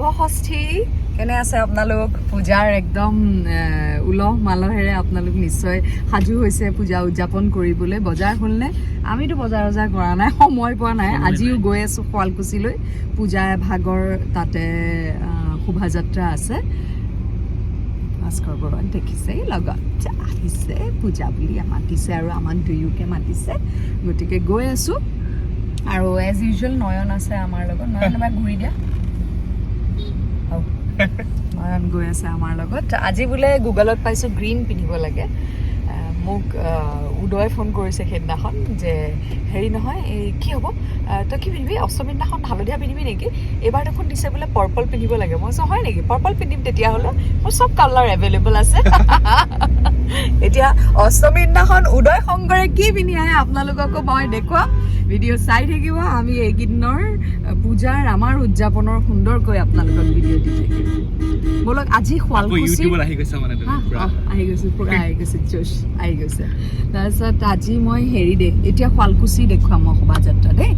শুভ ষষ্ঠী কেনে আছে আপোনালোক পূজাৰ একদম উলহ মালহেৰে আপোনালোক নিশ্চয় সাজু হৈছে পূজা উদযাপন কৰিবলৈ বজাৰ হ'লনে আমিতো বজাৰ কৰা নাই সময় পোৱা নাই আজিও গৈ আছো শুৱালকুছিলৈ পূজা ভাগৰ তাতে শোভাযাত্ৰা আছে ভাস্কৰ বৰুৱাক দেখিছে লগত আহিছে পূজা বুলি মাতিছে আৰু আমাক দুয়োকে মাতিছে গতিকে গৈ আছো আৰু এজ ইউজুৱেল নয়ন আছে আমাৰ লগত নয়ন এবাৰ ঘূৰি দিয়া নয়ন গৈ আছে আমাৰ লগত আজি বোলে গুগলত পাইছোঁ গ্ৰীণ পিন্ধিব লাগে মোক উদয় ফোন কৰিছে সেইদিনাখন যে হেৰি নহয় এই কি হ'ব তই কি পিন্ধিবি অষ্টমীৰ দিনাখন হালধীয়া পিন্ধিবি নেকি এইবাৰ দেখোন দিছে বোলে পাৰ্পল পিন্ধিব লাগে মই কৈছোঁ হয় নেকি পাৰ্পল পিন্ধিম তেতিয়াহ'লে মোৰ চব কালাৰ এভেইলেবল আছে এতিয়া অষ্টমীৰ দিনাখন উদয় শংকৰে কি পিন্ধি আহে আপোনালোককো মই দেখুৱাম ভিডিঅ' চাই থাকিব আমি এইকেইদিনৰ পূজাৰ আমাৰ উদযাপনৰ সুন্দৰকৈ আপোনালোকক ভিডিঅ' দি থাকিম বলক আজি শুৱালকুছি আহি গৈছে পুৰা আহি গৈছে জোচ আহি গৈছে তাৰপিছত আজি মই হেৰি দে এতিয়া শুৱালকুছি দেখুৱাম মই শোভাযাত্ৰা দেই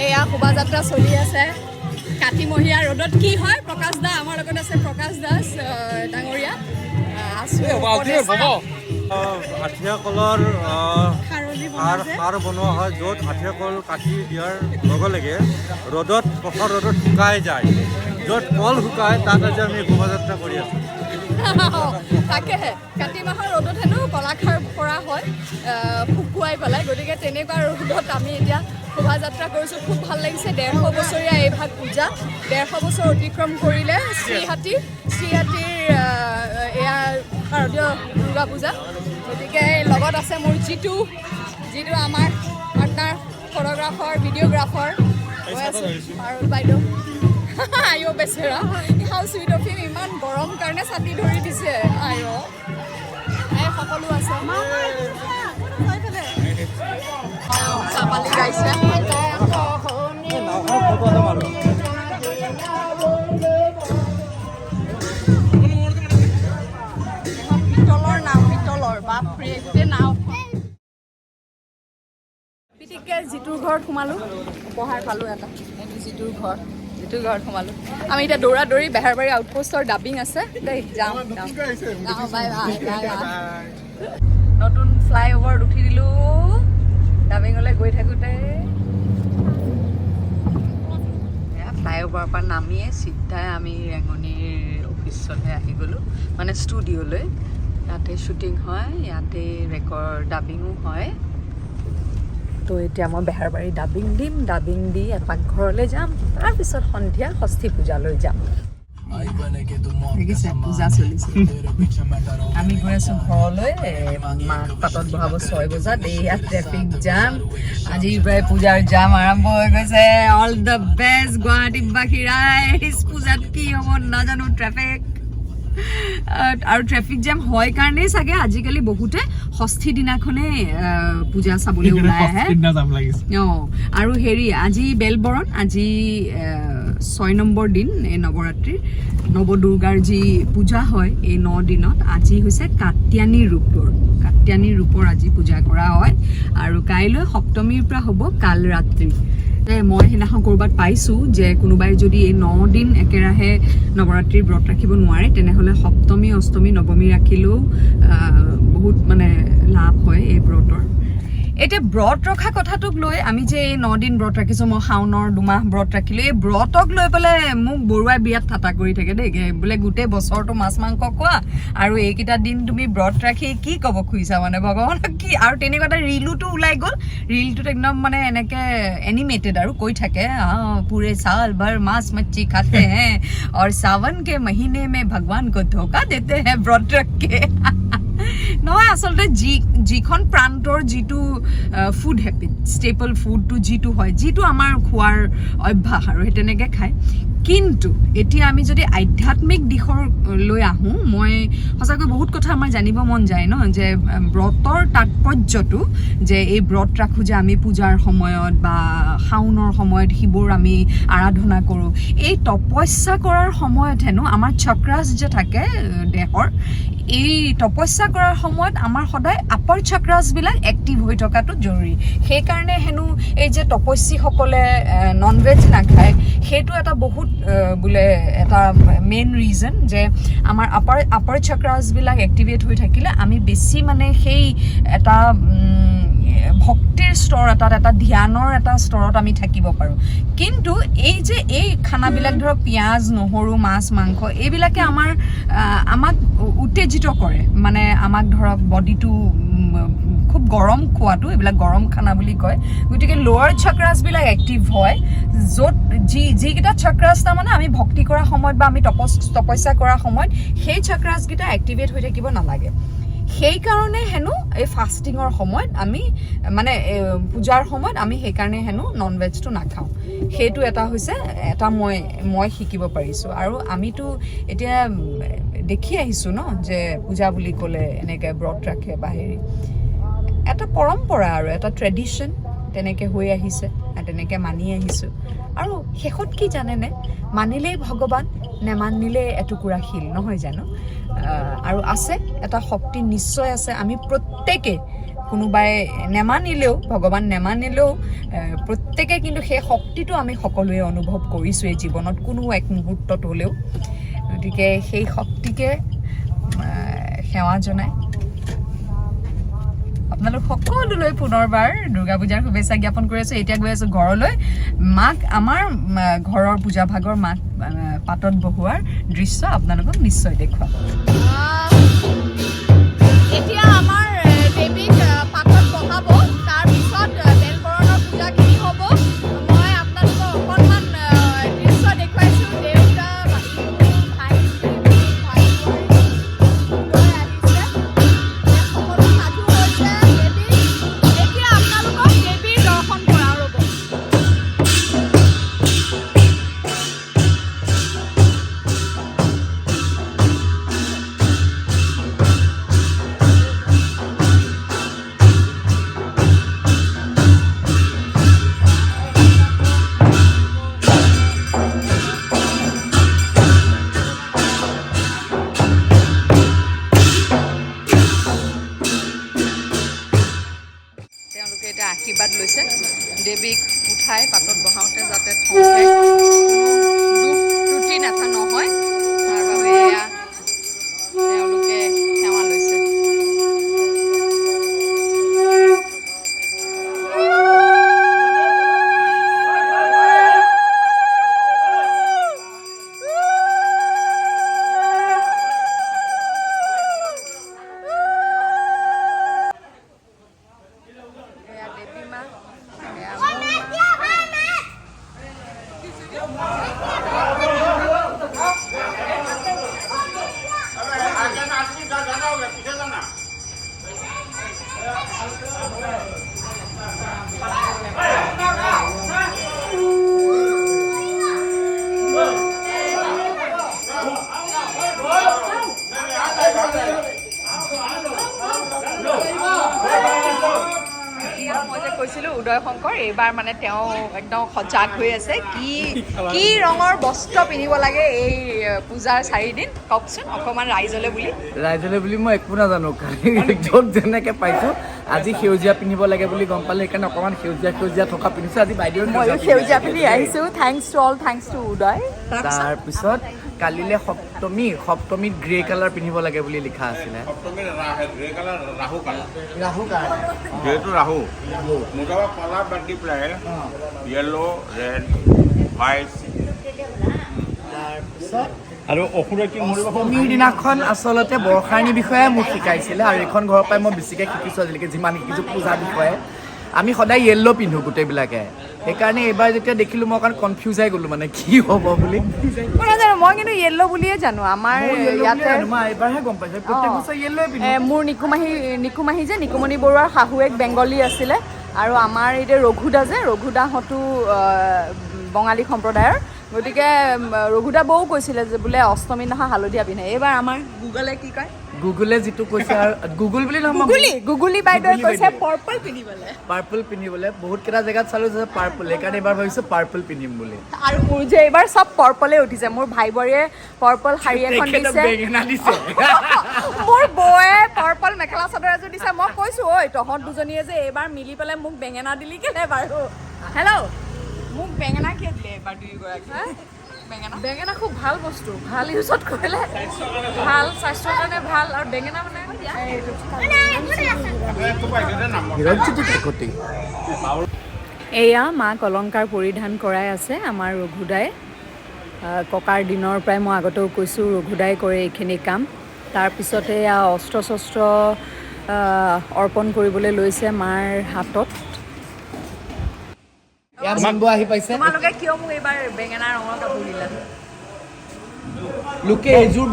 এয়া শোভাযাত্ৰা চলি আছে কাতিমহীয়া ৰ'দত কি হয় প্ৰকাশ দা আমাৰ লগত আছে প্ৰকাশ দাস ডাঙৰীয়া আঠিয়া কলৰ সাৰ বনোৱা হয় য'ত আঠিয়া কল কাটি দিয়াৰ লগে লগে ৰ'দত প্ৰখৰ ৰ'দত শুকাই যায় য'ত কল শুকায় তাত আজি আমি শোভাযাত্ৰা কৰি আছোঁ তাকেহে কাতি মাহৰ ৰ'দত হেনো কলাখাৰ কৰা হয় শুকুৱাই পেলাই গতিকে তেনেকুৱা ৰ'দত আমি এতিয়া শোভাযাত্ৰা কৰিছোঁ খুব ভাল লাগিছে 150 বছৰীয়া এই ভাগ পূজা 150 বছৰ অতিক্ৰম কৰিলে শ্ৰীহাটীৰ এয়া শাৰদীয় দুৰ্গা পূজা গতিকে লগত আছে মোৰ যিটো আমাৰ পাৰ্টনাৰ ফটোগ্ৰাফাৰ ভিডিঅ'গ্ৰাফাৰ হৈ আছে পাৰুল বাইদেউ আইঅ বেচেৰা হাউ চুইট অফ হিম ইমান গৰম কাৰণে ছাতি ধৰি দিছে আইঅ এই সকলো আছে চাপালি গাইছে পিতলৰ বাপৰে গোটেই নাও পিটিককৈ যিটোৰ ঘৰত সোমালোঁ উপহাৰ পালোঁ এটা এইটো যিটোৰ ঘৰত সোমালোঁ আমি এতিয়া দৌৰি বেহাৰবাৰী আউটপোষ্টৰ ডাবিং আছে দেই যাওঁ বাই নতুন ফ্লাইঅভাৰত উঠি দিলোঁ ডাবিঙলৈ গৈ থাকোঁতে ফ্লাইঅভাৰৰ পৰা নামিয়ে চিধাই আমি ৰেঙনিৰ অফিচলৈ আহি গ'লোঁ মানে ষ্টুডিঅ'লৈ ইয়াতে শ্বুটিং হয় ইয়াতে ডাবিঙো হয় তো এতিয়া মই বেহাৰবাৰী ডাবিং দি এপাক ঘৰলৈ যাম তাৰপিছত সন্ধিয়া ষষ্ঠী পূজালৈ যাম দেখিছে পূজা চলিছে আমি গৈ আছোঁ ঘৰলৈ মাঘ পাতত বহাব 6 বজাত এয়া ট্ৰেফিক জাম আজিৰ পৰাই পূজাৰ জাম আৰম্ভ হৈ গৈছে অল দ্য বেষ্ট গুৱাহাটীবাসী ৰাইজ পূজাত কি হ'ব নাজানো আৰু ট্ৰেফিক জাম হয় কাৰণেই চাগে আজিকালি বহুতে ষষ্ঠী দিনাখনে পূজা চাবলৈ ওলাই আহে আৰু হেৰি আজি বেলবৰণ আজি 6 নম্বৰ দিন এই নৱৰাত্ৰিৰ নৱদুৰ্গাৰ যি পূজা হয় এই 9 দিনত আজি হৈছে কাত্যায়নী ৰূপৰ আজি পূজা কৰা হয় আৰু কাইলৈ সপ্তমীৰ পৰা হ'ব কাল ৰাত্ৰি মই সেইদিনাখন ক'ৰবাত পাইছোঁ যে কোনোবাই যদি এই 9 দিন একেৰাহে নৱৰাত্ৰিৰ ব্ৰত ৰাখিব নোৱাৰে তেনেহ'লে সপ্তমী অষ্টমী নৱমী ৰাখিলেও বহুত মানে লাভ হয় এই ব্ৰতৰ এতিয়া ব্ৰত ৰখা কথাটোক লৈ আমি যে এই 9 দিন ব্ৰত ৰাখিছোঁ, মই শাওনৰ 2 মাহ ব্ৰত ৰাখিলোঁ, এই ব্ৰতক লৈ পেলাই মোক বৰুৱাই বিৰাট ঠাট্টা কৰি থাকে দেই, বোলে গোটেই বছৰটো মাছ মাংস খোৱা আৰু এইকেইটা দিন তুমি ব্ৰত ৰাখি কি ক'ব খুজিছা মানে ভগৱানক কি। আৰু তেনেকুৱা এটা ৰিলতো ওলাই গ'ল, ৰিলটোত একদম মানে এনেকৈ এনিমেটেড আৰু কৈ থাকে পুৰে साल भर मांस मच्छी खाते हैं और सावन के महीने में भगवान को धोखा देते हैं व्रत रख के। নহয় আচলতে যিখন প্ৰান্তৰ যিটো ফুড হেবিট ষ্টেপল ফুডটো যিটো হয়, যিটো আমাৰ খোৱাৰ অভ্যাস আৰু সেই তেনেকৈ খায়। কিন্তু এতিয়া আমি যদি আধ্যাত্মিক দিশৰ লৈ আহোঁ, মই সঁচাকৈ বহুত কথা আমাৰ জানিব মন যায় ন, যে ব্ৰতৰ তাৎপৰ্যটো, যে এই ব্ৰত ৰাখোঁ যে আমি পূজাৰ সময়ত বা শাওনৰ সময়ত শিৱৰ আমি আৰাধনা কৰোঁ, এই তপস্যা কৰাৰ সময়ত হেনো আমাৰ চক্ৰাছ যে থাকে দেহৰ, এই তপস্যা কৰাৰ সময়ত আমাৰ সদায় আপাৰ চক্ৰাছবিলাক এক্টিভ হৈ থকাটো জৰুৰী। সেইকাৰণে হেনো এই যে তপস্বীসকলে নন ভেজ নাখায়, সেইটো এটা বহুত বোলে এটা মেইন ৰিজন, যে আমাৰ আপাৰ চক্ৰাছবিলাক এক্টিভেট হৈ থাকিলে আমি বেছি মানে সেই এটা ভক্তিৰ স্তৰ এটাত, এটা ধ্যানৰ এটা স্তৰত আমি থাকিব পাৰোঁ। কিন্তু এই যে এই খানাবিলাক ধৰক পিঁয়াজ নহৰু মাছ মাংস এইবিলাকে আমাক উত্তেজিত কৰে, মানে আমাক ধৰক বডিটো খুব গৰম খোৱাটো, এইবিলাক গৰম খানা বুলি কয়। গতিকে লোৱাৰ চক্ৰাছবিলাক এক্টিভ হয়, য'ত যিকেইটা চক্ৰাছ তাৰমানে আমি ভক্তি কৰাৰ সময়ত বা আমি তপস্যা কৰাৰ সময়ত সেই চক্ৰাছকেইটা এক্টিভেট হৈ থাকিব নালাগে। সেইকাৰণে হেনো এই ফাষ্টিঙৰ সময়ত আমি মানে পূজাৰ সময়ত আমি সেইকাৰণে হেনো নন ভেজটো নাখাওঁ। সেইটো এটা হৈছে এটা মই শিকিব পাৰিছোঁ। আৰু আমিতো এতিয়া দেখি আহিছোঁ ন, যে পূজা বুলি ক'লে এনেকৈ ব্ৰত ৰাখে বা হেৰি, এটা পৰম্পৰা আৰু এটা ট্ৰেডিশ্যন তেনেকৈ হৈ আহিছে, তেনেকৈ মানি আহিছোঁ। আৰু শেষত কি জানেনে, মানিলেই ভগৱান, নেমানিলে এটুকুৰা শিল, নহয় জানো? আৰু আছে এটা শক্তি নিশ্চয় আছে। আমি প্ৰত্যেকে, কোনোবাই নেমানিলেও, ভগৱান নেমানিলেও প্ৰত্যেকে কিন্তু সেই শক্তিটো আমি সকলোৱে অনুভৱ কৰিছোঁ এই জীৱনত কোনো এক মুহূৰ্তত হ'লেও। গতিকে সেই শক্তিকে সেৱা জনাই আপোনালোক সকলোলৈ পুনৰবাৰ দুৰ্গা পূজাৰ শুভেচ্ছা জ্ঞাপন কৰি আছোঁ। এতিয়া গৈ আছোঁ ঘৰলৈ, মাক আমাৰ ঘৰৰ পূজা ভাগৰ মাক পাতত বহোৱাৰ দৃশ্য আপোনালোকক নিশ্চয় দেখুৱাম। এতিয়া আমাৰ দেৱীক পাতত বহাব, তাৰপিছত বেলবৰণৰ পূজাখিনি হ'ব। মই আপোনালোকক অকণমান দৃশ্য দেখুৱাইছোঁ। দেউতা আশীৰ্বাদ লৈছে দেৱীক উঠাই পাতত বহাওঁতে, যাতে দুখ ত্ৰুটি নহয়, তাৰ বাবে এয়া তেওঁলোকে সেৱা লৈছে। কৈছিলোঁ উদয় শংকৰ এইবাৰ মানে তেওঁ একদম সজাগ হৈ আছে। কি ৰঙৰ বস্ত্ৰ পিন্ধিব লাগে এই পূজাৰ 4 দিন কওকচোন অকণমান ৰাইজলৈ বুলি। মই একো নাজানো, খালি য'ত যেনেকৈ পাইছোঁ আজি সেউজীয়া পিন্ধিব লাগে বুলি গম পালে, সেইকাৰণে অকণমান সেউজীয়া থকা পিন্ধিছোঁ। আজি বাইদেউ ময়ো সেউজীয়া পিন্ধি আহিছোঁ। থেংকছ টু উদয়। তাৰপিছত কালিলে সপ্তমীত গ্ৰে কালাৰ পিন্ধিব লাগে বুলি লিখা আছিলে সপ্তমীৰ গ্ৰে কালাৰ ৰাহু কালাৰ ৰাহু কালাৰ যেহেতু ৰাহু মোটামুটি কলা বাদ দি পেলাই য়েল্লো ৰেড হোৱাইট তাৰপিছত আৰু অসুৰে কি অষ্টমীৰ দিনাখন আচলতে বৰ্ষাৰণীৰ বিষয়ে মোক শিকাইছিলে আৰু এইখন ঘৰৰ পৰাই মই বেছিকৈ শিকিছোঁ আজিলৈকে যিমান শিকিছোঁ পূজাৰ বিষয়ে আমি সদায় য়েল্ল' পিন্ধোঁ গোটেইবিলাকে সেইকাৰণে এইবাৰ যেতিয়া দেখিলোঁ মই অকণ কনফিউজ হৈ গ'লোঁ মানে কি হ'ব বুলি মই নাজানো মই কিন্তু য়েল্ল' বুলিয়ে জানো আমাৰ ইয়াতে মই এইবাৰহে গম পাইছোঁ প্ৰত্যেক বছৰ য়েল্ল'য়ে পিন্ধোঁ মোৰ নিকুমাহী যে নিকুমণি বৰুৱাৰ শাহুৱেক বেংগলী আছিলে আৰু আমাৰ এতিয়া ৰঘুদাহঁতো বঙালী সম্প্ৰদায়ৰ গতিকে ৰঘুদা বৌ কৈছিলে যে বোলে অষ্টমীৰ দিনাখন হালধীয়া পিন্ধে এইবাৰ আমাৰ গুগলে কি কয় গুগলে যিটো কৈছে আৰু গুগল বুলি নহয় গুগলি বাইদেৱে কৈছে পাৰ্পল পিন্ধিবলৈ বহুত কেইটা জেগাত চালোঁ যে পাৰ্পল সেইকাৰণে এইবাৰ ভাবিছোঁ পাৰ্পল পিন্ধিম বুলি আৰু মোৰ যে এইবাৰ চব পাৰ্পলে উঠিছে মোৰ ভাই বোৰে পাৰ্পল শাৰী এখন দিছে মোৰ বৌয়ে পাৰ্পল মেখেলা চাদৰ এযোৰ দিছে মই কৈছোঁ ঐ তহঁত দুজনীয়ে যে এইবাৰ মিলি পেলাই মোক বেঙেনা দিলি কেনে বাৰু হেল্ল' মোক বেঙেনা কিয় দিলে এইবাৰ দুয়োগৰাকী বেঙেনা খুব ভাল বস্তু ভাল ইউজত কৰিলে ভাল স্বাস্থ্যৰ কাৰণে ভাল আৰু বেঙেনা মানে এয়া মাক অলংকাৰ পৰিধান কৰাই আছে আমাৰ ৰঘুদাই ককাৰ দিনৰ পৰাই মই আগতেও কৈছোঁ ৰঘুদাই কৰে এইখিনি কাম তাৰপিছতে এয়া অস্ত্ৰ শস্ত্ৰ অৰ্পণ কৰিবলৈ লৈছে মাৰ হাতত আহি পাইছে তোমালোকে কিয় মোক এইবাৰ বেঙেনা ৰঙৰ কাপোৰ দিলা লোকে এযোৰ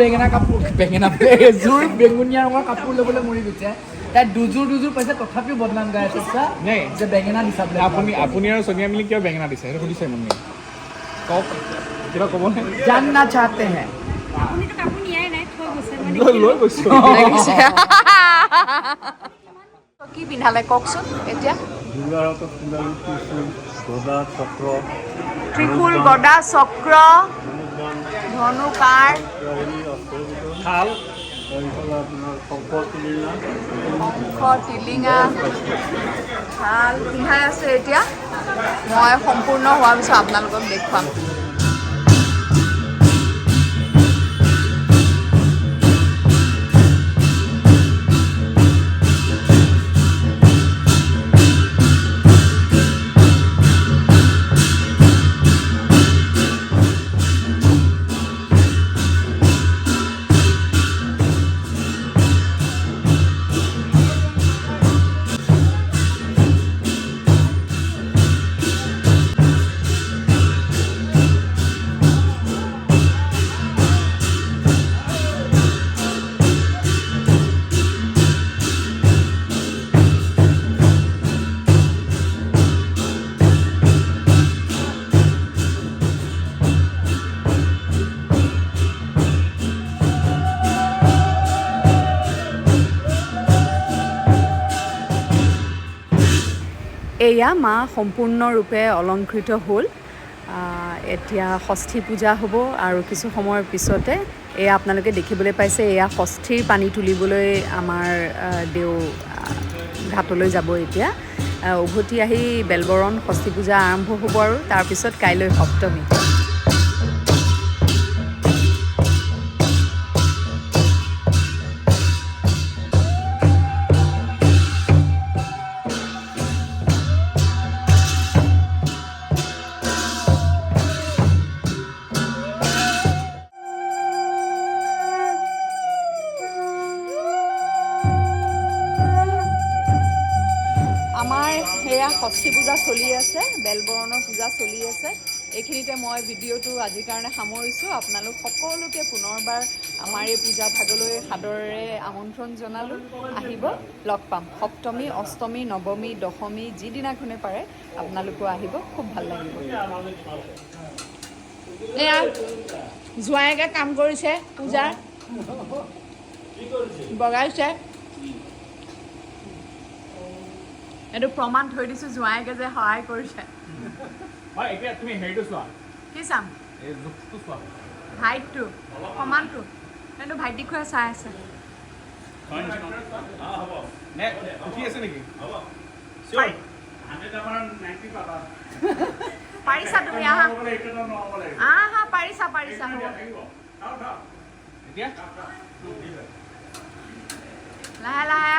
এযোৰ বেঙুনীয়া ৰঙৰ কাপোৰ ল'বলৈ মৰি গৈছে তাই দুযোৰ পাইছে তথাপিও বদনাম গাই আছে যে বেঙেনা দিছা বোলে আপুনি আৰু সোনিয়া মিলি কিয় বেঙেনা দিছে সেইটো সুধিছে মোক কওক কিবা ক'বনে জাননা চাহতে হে আপুনিতো কাপোৰ নিয়াই নাই থৈ গৈছে লৈ গৈছোঁ কি পিন্ধালে কওকচোন এতিয়া ত্ৰিশূল গদা চক্ৰ ধনুকাঁড় শংখ টিলিঙা শাল পিন্ধাই আছে এতিয়া মই সম্পূৰ্ণ হোৱাৰ পিছত আপোনালোকক দেখুৱাম এয়া মা সম্পূৰ্ণৰূপে অলংকৃত হ'ল এতিয়া ষষ্ঠী পূজা হ'ব আৰু কিছু সময়ৰ পিছতে এয়া আপোনালোকে দেখিবলৈ পাইছে এয়া ষষ্ঠীৰ পানী তুলিবলৈ আমাৰ দেউ ঘাটলৈ যাব এতিয়া উভতি আহি বেলবৰণ ষষ্ঠী পূজা আৰম্ভ হ'ব আৰু তাৰপিছত কাইলৈ সপ্তমী সেয়া ষষ্ঠী পূজা চলি আছে বেলবৰণৰ পূজা চলি আছে এইখিনিতে মই ভিডিঅ'টো আজিৰ কাৰণে সামৰিছোঁ আপোনালোক সকলোকে পুনৰবাৰ আমাৰ এই পূজা ভাগলৈ সাদৰেৰে আমন্ত্ৰণ জনালোঁ আহিব লগ পাম সপ্তমী অষ্টমী নৱমী দশমী যিদিনাখনে পাৰে আপোনালোকো আহিব খুব ভাল লাগিব এয়া জোঁৱায়েকে কাম কৰিছে পূজাৰ বগাইছে এইটো প্ৰমাণ থৈ দিছোঁ জোঁৱায়েকে যে সহায় কৰিছে এতিয়া তুমি হেৰিটো চোৱা কি চাম এই জোখটো চোৱা হাইটটো সমানটো এইটো ভাইটি খুৱাই চাই আছে হ'ব নে উঠি আছে নেকি হ'ব চিয়'ৰ 190 পাবা পাৰিছা তুমি আহা আহা পাৰিছা হ'ব এতিয়া লাহে লাহে